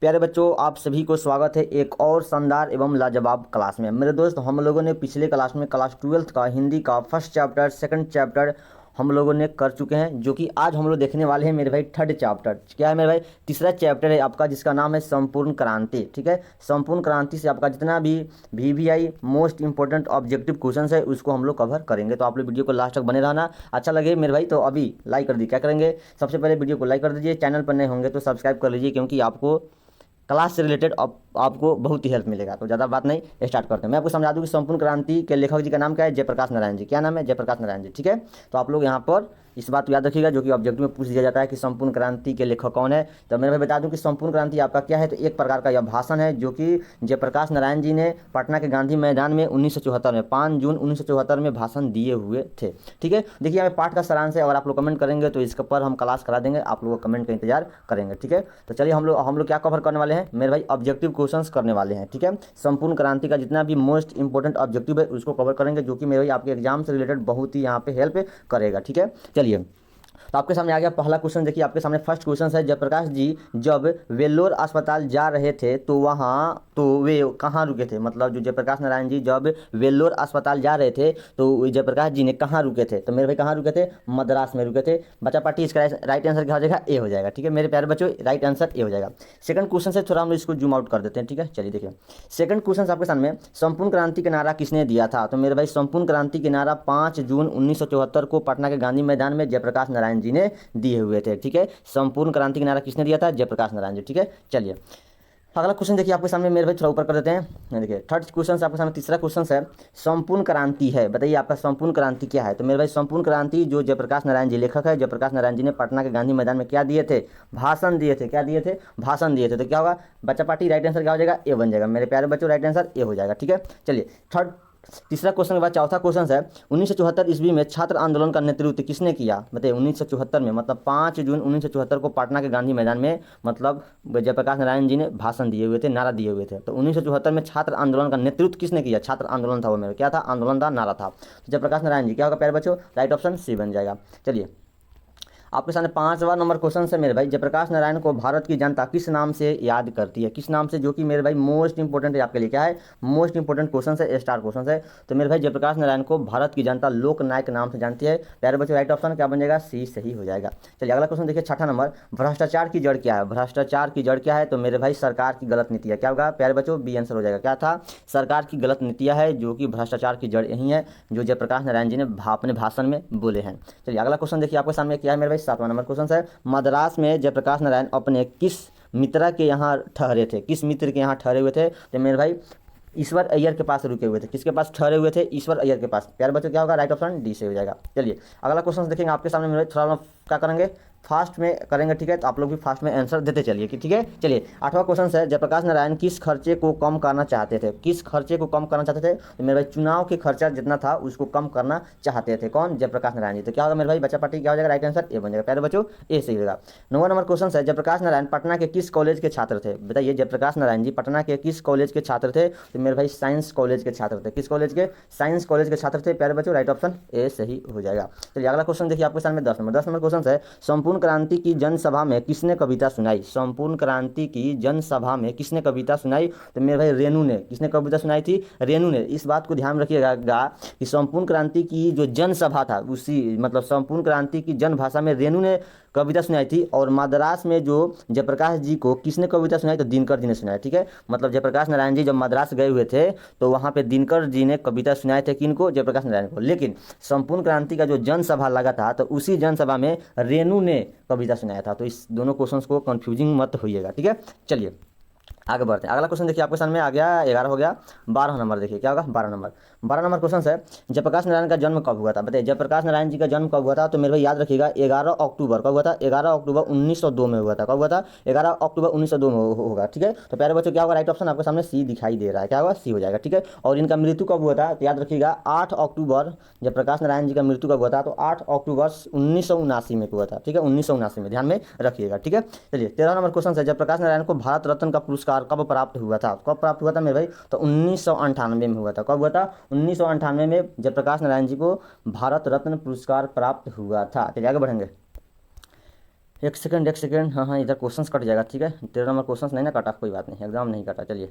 प्यारे बच्चों, आप सभी को स्वागत है एक और शानदार एवं लाजवाब क्लास में। मेरे दोस्त, हम लोगों ने पिछले क्लास में क्लास 12th का हिंदी का फर्स्ट चैप्टर सेकंड चैप्टर हम लोगों ने कर चुके हैं, जो कि आज हम लोग देखने वाले हैं मेरे भाई थर्ड चैप्टर। क्या है मेरे भाई? तीसरा चैप्टर है आपका, जिसका नाम है संपूर्ण क्रांति। ठीक है, संपूर्ण क्रांति से आपका जितना भी VVI most important objective question है उसको हम लोग कवर करेंगे। तो आप लोग वीडियो को लास्ट तक बने रहना। अच्छा लगे मेरे भाई तो अभी लाइक कर दीजिए। क्या करेंगे? सबसे पहले वीडियो को लाइक कर दीजिए। चैनल पर नए होंगे तो सब्सक्राइब कर लीजिए, क्योंकि आपको क्लास से रिलेटेड आपको बहुत ही हेल्प मिलेगा। तो ज़्यादा बात नहीं, स्टार्ट करते हैं। मैं आपको समझा दूं कि संपूर्ण क्रांति के लेखक जी का नाम क्या है? जयप्रकाश नारायण जी। क्या नाम है? जयप्रकाश नारायण जी। ठीक है, तो आप लोग यहाँ पर इस बात को याद रखिएगा, जो कि ऑब्जेक्टिव में पूछ दिया जाता है कि संपूर्ण क्रांति के लेखक कौन है। तो मैं बता दूं कि संपूर्ण क्रांति आपका क्या है। तो एक प्रकार का यह भाषण है जो कि जयप्रकाश नारायण जी ने पटना के गांधी मैदान में 1974 में 5 जून 1974 में भाषण दिए हुए थे। ठीक है, देखिए यहाँ पाठ का सारांश है। अगर आप लोग कमेंट करेंगे तो इसके पर हम क्लास करा देंगे, आप लोगों को कमेंट का इंतजार करेंगे। ठीक है, तो चलिए हम लोग क्या कवर करने वाले हैं मेरे भाई? ऑब्जेक्टिव क्वेश्चंस करने वाले हैं। ठीक है, संपूर्ण क्रांति का जितना भी मोस्ट इंपॉर्टेंट ऑब्जेक्टिव है उसको कवर करेंगे, जो कि मेरे भाई आपके एग्जाम से रिलेटेड बहुत ही यहाँ पे हेल्प करेगा। ठीक है, चलिए तो आपके सामने आ गया पहला क्वेश्चन। देखिए आपके सामने फर्स्ट क्वेश्चन है, जयप्रकाश जी जब वेल्लोर अस्पताल जा रहे थे तो वे कहाँ रुके थे? मतलब जो जयप्रकाश नारायण जी जब वेल्लोर अस्पताल जा रहे थे तो जयप्रकाश जी ने कहाँ रुके थे? तो मेरे भाई कहाँ रुके थे? मद्रास में रुके थे। बच्चा पार्टी, इसका राइट आंसर क्या हो जाएगा? ए हो जाएगा। ठीक है मेरे प्यारे बच्चों, राइट आंसर ए हो जाएगा। सेकंड क्वेश्चन से थोड़ा हम इसको जूम आउट कर देते हैं। ठीक है, चलिए देखिए सेकंड क्वेश्चन आपके सामने, संपूर्ण क्रांति का नारा किसने दिया था? तो मेरे भाई संपूर्ण क्रांति के नारा 5 जून 1974 को पटना के गांधी मैदान में जयप्रकाश नारायण जी ने दिए हुए थे। ठीक है, संपूर्ण क्रांति का नारा किसने दिया था? जयप्रकाश नारायण जी। ठीक है, चलिए अगला क्वेश्चन देखिए आपके सामने मेरे भाई, थोड़ा ऊपर कर देते हैं। देखिए थर्ड क्वेश्चन आपके सामने, तीसरा क्वेश्चन है, संपूर्ण क्रांति है, बताइए आपका संपूर्ण क्रांति क्या है? तो मेरे भाई संपूर्ण क्रांति जो जयप्रकाश नारायण जी लेखक है, जयप्रकाश नारायण जी ने पटना के गांधी मैदान में क्या दिए थे? भाषण दिए थे। क्या दिए थे? भाषण दिए थे। तो क्या होगा बच्चा पार्टी? राइट आंसर क्या हो जाएगा? ए बन जाएगा मेरे प्यारे बच्चों, राइट आंसर ए हो जाएगा। ठीक है, चलिए थर्ड तीसरा क्वेश्चन के बाद चौथा क्वेश्चन है, 1974 ईस्वी में छात्र आंदोलन का नेतृत्व किसने किया? बताइए 1974 में, मतलब 5 जून 1974 को पटना के गांधी मैदान में मतलब जयप्रकाश नारायण जी ने भाषण दिए हुए थे, नारा दिए हुए थे। तो 1974 में छात्र आंदोलन का नेतृत्व किसने किया? छात्र आंदोलन था वो मेरे, क्या था? आंदोलन था, नारा था। तो जयप्रकाश नारायण जी। क्या होगा प्यारे बच्चों? राइट ऑप्शन सी बन जाएगा। चलिए आपके सामने 5वां नंबर क्वेश्चन है मेरे भाई, जयप्रकाश नारायण को भारत की जनता किस नाम से याद करती है? किस नाम से? जो कि मेरे भाई मोस्ट इंपॉर्टेंट है आपके लिए। क्या है? मोस्ट इंपॉर्टेंट क्वेश्चन है, स्टार क्वेश्चन है। तो मेरे भाई जयप्रकाश नारायण को भारत की जनता लोक नायक नाम से जानती है। प्यारे बच्चों राइट ऑप्शन क्या बन जाएगा? सी सही हो जाएगा। चलिए अगला क्वेश्चन देखिए, छठा नंबर, भ्रष्टाचार की जड़ क्या है? भ्रष्टाचार की जड़ क्या है? तो मेरे भाई सरकार की गलत नीतियाँ। क्या होगा प्यारे बच्चों? बी आंसर हो जाएगा। क्या था? सरकार की गलत नीतियाँ है, जो कि भ्रष्टाचार की जड़ यही है, जो जयप्रकाश नारायण जी ने अपने भाषण में बोले हैं। चलिए अगला क्वेश्चन देखिए आपके सामने क्या है मेरे भाई, 7वां नंबर क्वेश्चन है, मद्रास में जयप्रकाश नारायण अपने किस मित्र के यहाँ ठहरे थे? किस मित्र के यहाँ ठहरे हुए थे? तो मेरे भाई ईश्वर अय्यर के पास रुके हुए थे। किसके पास ठहरे हुए थे? ईश्वर अय्यर के पास। प्यारे बच्चों क्या होगा? राइट ऑप्शन डी से हो जाएगा। चलिए अगला क्वेश्चन देखेंगे आपके सामने मेरे, थोड़ा क्या करेंगे फास्ट में करेंगे। ठीक है, तो आप लोग भी फास्ट में आंसर देते चलिए कि ठीक है। चलिए 8वां क्वेश्चन है, जयप्रकाश नारायण किस खर्चे को कम करना चाहते थे? किस खर्चे को कम करना चाहते थे? तो मेरे भाई चुनाव के खर्चा जितना था उसको कम करना चाहते थे। कौन? जयप्रकाश नारायण जी। तो क्या होगा मेरे भाई बच्चा पार्टी? क्या हो जाएगा? राइट आंसर ए बन जाएगा। प्यारे बच्चों ए सही होगा। 9वां नंबर क्वेश्चन है, जयप्रकाश नारायण पटना के किस कॉलेज के छात्र थे? बताइए जयप्रकाश नारायण जी पटना के किस कॉलेज के छात्र थे? तो मेरे भाई साइंस कॉलेज के छात्र थे। किस कॉलेज के? साइंस कॉलेज के छात्र थे। प्यारे बच्चों राइट ऑप्शन ए सही हो जाएगा। चलिए अगला क्वेश्चन देखिए आपके सामने 10 नंबर क्वेश्चन है, संपूर्ण क्रांति की जनसभा में किसने कविता सुनाई? संपूर्ण क्रांति की जनसभा में किसने कविता सुनाई? तो मेरे भाई रेणु ने। किसने कविता सुनाई थी? रेणु ने। इस बात को ध्यान रखिएगा कि संपूर्ण क्रांति की जो जनसभा था उसी मतलब संपूर्ण क्रांति की जन भाषा में रेणु ने कविता सुनाई थी। और मद्रास में जो जयप्रकाश जी को किसने कविता सुनाई? तो दिनकर जी ने सुनाई। ठीक है, मतलब जयप्रकाश नारायण जी जब मद्रास गए हुए थे तो वहाँ पे दिनकर जी ने कविता सुनाए थे। किनको? जयप्रकाश नारायण को। लेकिन संपूर्ण क्रांति का जो जनसभा लगा था तो उसी जनसभा में रेणु ने कविता सुनाया था। तो इस दोनों क्वेश्चंस को कंफ्यूजिंग मत होइएगा। ठीक है, चलिए आगे बढ़ते हैं। अगला क्वेश्चन देखिए आपके सामने आ गया, 11 हो गया। 12 नंबर देखिए क्या होगा? 12 नंबर क्वेश्चन है, जयप्रकाश नारायण का जन्म कब हुआ था? बताइए जयप्रकाश नारायण जी का जन्म कब हुआ था? तो मेरे भाई याद रखिएगा 11 अक्टूबर। कब हुआ था? 11 अक्टूबर 1902 में हुआ था। कब हुआ था? 11 अक्टूबर 1902 में होगा। ठीक है, तो प्यारे बच्चों क्या होगा? राइट ऑप्शन आपके सामने सी दिखाई दे रहा है। क्या होगा? सी हो जाएगा। ठीक है, और इनका मृत्यु कब हुआ था? तो याद रखिएगा 8 अक्टूबर जयप्रकाश नारायण जी का मृत्यु कब हुआ था? तो 8 अक्टूबर 1979 में हुआ था। ठीक है, 1979 में, ध्यान में रखिएगा। ठीक है, चलिए 13 नंबर क्वेश्चन है, जयप्रकाश नारायण को भारत रत्न का पुरस्कार कब प्राप्त हुआ था? कब प्राप्त हुआ था मेरे भाई? तो 1998 में हुआ था। कब हुआ था? 1998 में जयप्रकाश नारायण जी को भारत रत्न पुरस्कार प्राप्त हुआ था। चलिए आगे बढ़ेंगे। एक सेकंड, हाँ हाँ, इधर क्वेश्चंस कट जाएगा, ठीक है। 13 नंबर क्वेश्चंस नहीं ना कटा, कोई बात नहीं, एकदम नहीं कटा। चलिए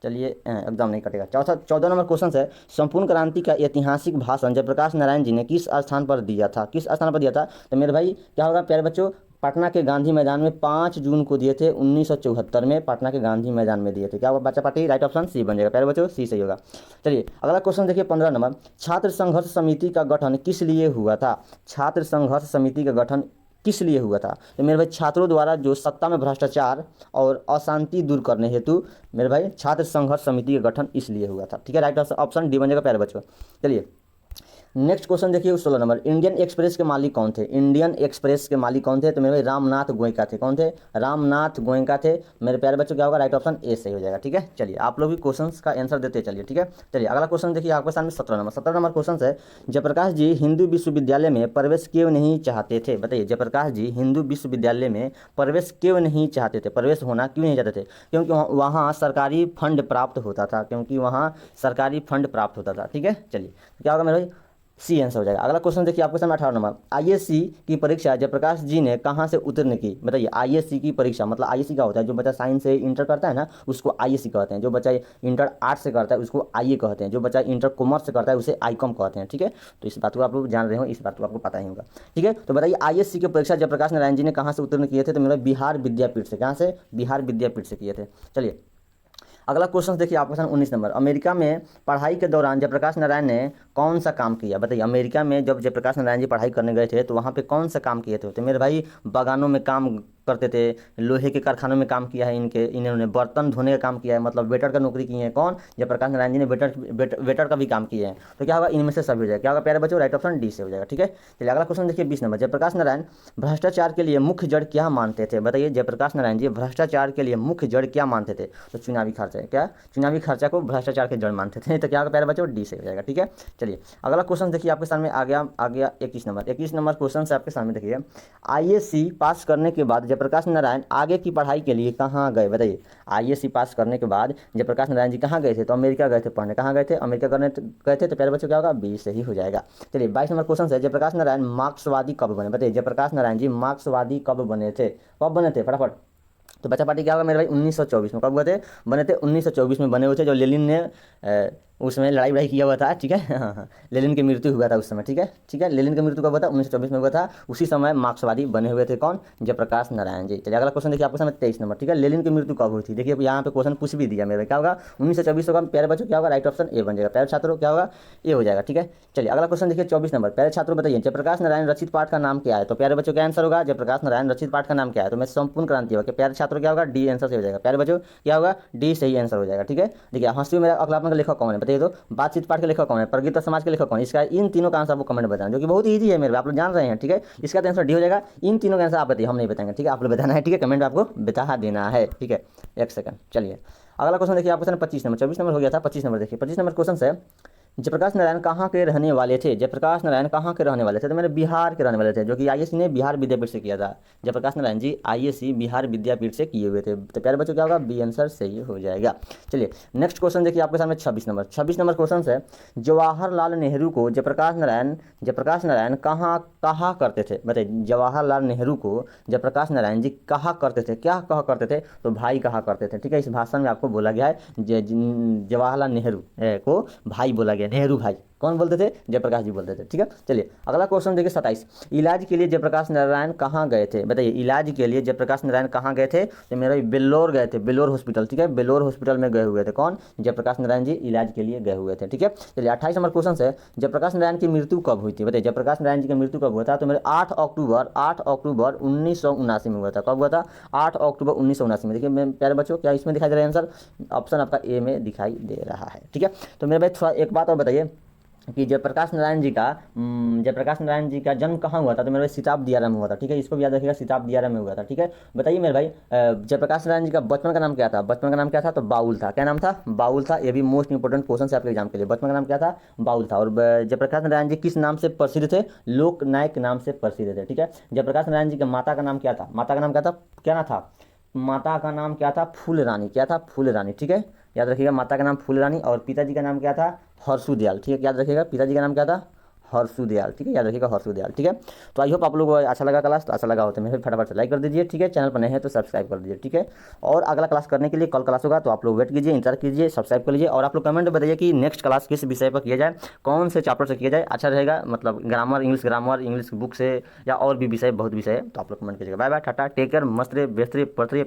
चलिए, एकदम नहीं कटेगा। 14 नंबर क्वेश्चन है, संपूर्ण क्रांति का ऐतिहासिक भाषण जयप्रकाश नारायण जी ने किस स्थान पर दिया था, किस स्थान पर दिया था? तो मेरे भाई क्या होगा प्यारे बच्चों, पटना के गांधी मैदान में 5 जून को दिए थे 1974 में, पटना के गांधी मैदान में दिए थे। क्या होगा बच्चा पार्टी? राइट ऑप्शन सी बन जाएगा प्यारे बच्चों, सी सही होगा। चलिए अगला क्वेश्चन देखिए 15 नंबर, छात्र संघर्ष समिति का गठन किस लिए हुआ था? छात्र संघर्ष समिति का गठन किस लिए हुआ था? तो मेरे भाई छात्रों द्वारा जो सत्ता में भ्रष्टाचार और अशांति दूर करने हेतु मेरे भाई छात्र संघर्ष समिति का गठन इसलिए हुआ था, ठीक है। राइट ऑप्शन डी बन जाएगा प्यारे बच्चों। चलिए नेक्स्ट क्वेश्चन देखिए 16 नंबर, इंडियन एक्सप्रेस के मालिक कौन थे? इंडियन एक्सप्रेस के मालिक कौन थे? तो मेरे भाई रामनाथ गोयनका थे। कौन थे? रामनाथ गोयनका थे। मेरे प्यारे बच्चों क्या होगा? राइट ऑप्शन ए सही हो जाएगा, ठीक है। चलिए आप लोग भी क्वेश्चंस का आंसर देते चलिए, ठीक है। चलिए अगला क्वेश्चन देखिए आपके सामने 17 नंबर क्वेश्चन है, जयप्रकाश जी हिंदू विश्वविद्यालय में प्रवेश क्यों नहीं चाहते थे? बताइए जयप्रकाश जी हिंदू विश्वविद्यालय में प्रवेश क्यों नहीं चाहते थे, प्रवेश होना क्यों नहीं चाहते थे? क्योंकि वहाँ सरकारी फंड प्राप्त होता था, क्योंकि वहाँ सरकारी फंड प्राप्त होता था, ठीक है। चलिए क्या होगा मेरे भाई? सी आंसर हो जाएगा। अगला क्वेश्चन देखिए आपके सामने 18 नंबर, आईएससी की परीक्षा जयप्रकाश जी ने कहाँ से उत्तीर्ण की? बताइए आईएससी की परीक्षा, मतलब आईएससी का होता है जो बच्चा साइंस से इंटर करता है ना उसको आईएससी कहते हैं, जो बच्चा इंटर आर्ट्स से करता है उसको आईए कहते हैं, जो बच्चा इंटर कॉमर्स से करता है उसे आईकॉम कहते हैं, ठीक है। तो इस बात को आप लोग जान रहे हो, इस बात को आपको पता ही होगा, ठीक है। तो बताइए आईएससी की परीक्षा जयप्रकाश नारायण जी ने कहाँ से उत्तीर्ण किए थे? तो मेरा बिहार विद्यापीठ से। कहाँ से? बिहार विद्यापीठ से किए थे। चलिए अगला क्वेश्चन देखिए आपके सामने 19 नंबर, अमेरिका में पढ़ाई के दौरान जयप्रकाश नारायण ने कौन सा काम किया? बताइए अमेरिका में जब जयप्रकाश नारायण जी पढ़ाई करने गए थे तो वहाँ पे कौन सा काम किए थे? तो मेरे भाई बागानों में काम करते थे, लोहे के कारखानों में काम किया है, इन्होंने बर्तन धोने का काम किया है, मतलब वेटर का नौकरी की है। कौन? जयप्रकाश नारायण जी ने वेटर का भी काम किया है। तो क्या होगा? इनमें से सभी हो जाएगा। क्या होगा प्यारे बच्चों? राइट ऑप्शन डी से हो जाएगा, ठीक है। चलिए अगला क्वेश्चन देखिए 20 नंबर, जयप्रकाश नारायण भ्रष्टाचार के लिए मुख्य जड़ क्या मानते थे? बताइए जयप्रकाश नारायण जी भ्रष्टाचार के लिए मुख्य जड़ क्या मानते थे? तो चुनावी खर्चा। क्या? चुनावी खर्चा को भ्रष्टाचार के जड़ मानते थे। तो क्या होगा प्यारे बच्चों? डी से हो जाएगा, ठीक है। चलिए अगला क्वेश्चन देखिए आपके सामने आ गया 21 नंबर क्वेश्चन से आपके सामने देखिए, आईएससी पास करने के बाद जयप्रकाश नारायण आगे की पढ़ाई के लिए कहाँ गए? बताइए आईएससी पास करने के बाद जयप्रकाश नारायण जी कहाँ गए थे? तो अमेरिका गए थे पढ़ने। कहाँ गए थे? अमेरिका करने गए थे। तो प्यारे बच्चों क्या होगा? बी सही हो जाएगा। चलिए 22 नंबर क्वेश्चन है, जयप्रकाश नारायण मार्क्सवादी कब बने? बताइए जयप्रकाश नारायण जी मार्क्सवादी कब बने थे? कब बने थे फटाफट? तो बच्चा पार्टी क्या होगा मेरे भाई? 1924 में। कब हुए थे? बने थे 1924 में बने हुए थे, जो लेनिन ने उसमें लड़ाई किया हुआ था, ठीक है। हाँ, लेनिन की मृत्यु हुआ था उस समय, ठीक है। लेनिन की मृत्यु कब हुआ था? 1924 में हुआ था। उसी समय मार्क्सवादी बने हुए थे। कौन? जयप्रकाश नारायण जी। चलिए अगला क्वेश्चन देखिए आपके सामने 23 नंबर, ठीक है। लेनिन की मृत्यु कब हुई थी? देखिए यहाँ पे क्वेश्चन पूछ भी दिया मेरे, क्या होगा? 1924 होगा प्यारे बच्चों। क्या होगा? राइट ऑप्शन ए बन जाएगा। प्यारे छात्रों क्या होगा? ए हो जाएगा, ठीक है। चलिए अगला क्वेश्चन देखिए 24 नंबर, प्यारे छात्रों बताइए जयप्रकाश नारायण रचित पाठ का नाम क्या है? तो प्यारे बच्चों क्या आंसर होगा? जयप्रकाश नारायण रचित पाठ का नाम क्या है? तो मैं संपूर्ण क्रांति होगा। प्यारे छात्रों क्या होगा? डी आंसर से हो जाएगा। प्यारे बच्चों क्या होगा? डी सही आंसर हो जाएगा, ठीक है। देखिए हंसी मेरा अखिलापन का लेखक कौन है? बताइए तो बातचीत पाठ के लेखक कौन है? प्रगीता समाज के लेखक कौन है? इसका इन तीनों का आंसर आपको कमेंट बताना, जो कि बहुत ईजी है मेरे, आप लोग जान रहे हैं, ठीक है। इसका तो आंसर डी हो जाएगा। इन तीनों का आंसर आप बताइए, हम नहीं बताएंगे, ठीक है। आप लोग बताना है, ठीक है। कमेंट में आपको बता देना है, ठीक है। एक सेकंड। चलिए अगला क्वेश्चन देखिए आपके सामने 25 नंबर, 24 नंबर हो गया था, 25 नंबर देखिए। 25 नंबर क्वेश्चन है, जयप्रकाश नारायण कहाँ के रहने वाले थे? जयप्रकाश नारायण कहाँ के रहने वाले थे? तो मेरे बिहार के रहने वाले थे, जो कि आईएससी ने बिहार विद्यापीठ से किया था। जयप्रकाश नारायण जी आईएससी बिहार विद्यापीठ से किए हुए थे। तो प्यारे बच्चों क्या होगा? बी आंसर सही हो जाएगा। चलिए नेक्स्ट क्वेश्चन देखिए आपके सामने 26 नंबर, 26 नंबर क्वेश्चन है, जवाहरलाल नेहरू को जयप्रकाश नारायण कहा करते थे? बताइए जवाहरलाल नेहरू को जयप्रकाश नारायण जी कहा करते थे? क्या कहा करते थे? तो भाई कहा करते थे, ठीक है। इस भाषण में आपको बोला गया है जवाहरलाल नेहरू को भाई बोला गया, नेहरू भाई। कौन बोलते थे? जयप्रकाश जी बोलते थे, ठीक है। चलिए अगला क्वेश्चन देखिए 27, इलाज के लिए जयप्रकाश नारायण कहाँ गए थे? बताइए इलाज के लिए जयप्रकाश नारायण कहाँ गए थे? तो मेरा बेल्लोर गए थे, बेल्लोर हॉस्पिटल, ठीक है। बेल्लोर हॉस्पिटल में गए हुए थे। कौन? जयप्रकाश नारायण जी इलाज के लिए गए हुए थे, ठीक है। चलिए 28 नंबर क्वेश्चन है, जयप्रकाश नारायण की मृत्यु कब हुई थी? बताइए जयप्रकाश नारायण जी की मृत्यु कब हुआ था? तो मेरे 8 अक्टूबर 1979 में हुआ था। कब हुआ था? 8 अक्टूबर 1979 में। देखिए मेरे प्यारे बच्चों क्या इसमें दिखाई दे रहा है आंसर? ऑप्शन आपका ए में दिखाई दे रहा है, ठीक है। तो मेरे भाई थोड़ा एक बात और बताइए कि जयप्रकाश नारायण जी का जन्म कहाँ हुआ था? तो मेरे भाई सिताब दियारा में हुआ था, ठीक है। इसको भी याद रखिएगा, सिताब दियारा में हुआ था, ठीक है। बताइए मेरे भाई जयप्रकाश नारायण जी का बचपन का नाम क्या था? बचपन का नाम क्या था? तो बाउल था। क्या नाम था? बाउल था। ये भी मोस्ट इंपोर्टेंट क्वेश्चन है आपके एग्जाम के लिए। बचपन का नाम क्या था? बाउल था। और जयप्रकाश नारायण जी किस नाम से प्रसिद्ध थे? लोकनायक नाम से प्रसिद्ध थे, ठीक है। जयप्रकाश नारायण जी के माता का नाम क्या था? माता का नाम क्या था? क्या ना था? माता का नाम क्या था? फूल रानी। क्या था? फूल रानी, ठीक है। याद रखिएगा माता का नाम फूल रानी, और पिताजी का नाम क्या था? हर्षु दयाल, ठीक है। याद रखिएगा पिताजी का नाम क्या था? हर्षु दयाल, ठीक है, याद रखिएगा हर्षु दयाल, ठीक है। तो आई होप आप लोगों को अच्छा लगा क्लास, तो अच्छा लगा हो तो मेरे फटाफट से लाइक कर दीजिए, ठीक है, चैनल पर नए हैं तो सब्सक्राइब कर दीजिए, ठीक है। और अगला क्लास करने के लिए कल क्लास होगा, तो आप लोग वेट कीजिए, इंतजार कीजिए, सब्सक्राइब कर लीजिए, और आप लोग कमेंट में बताइए कि नेक्स्ट क्लास किस विषय पर किया जाए, कौन से चैप्टर से किया जाए, अच्छा रहेगा, मतलब ग्रामर इंग्लिश बुक से, या और भी विषय, बहुत विषय है, तो आप लोग कमेंट कीजिएगा। Bye bye, tata, take care, मस्त रहे, व्यस्त रहे, पढ़ते रहिए।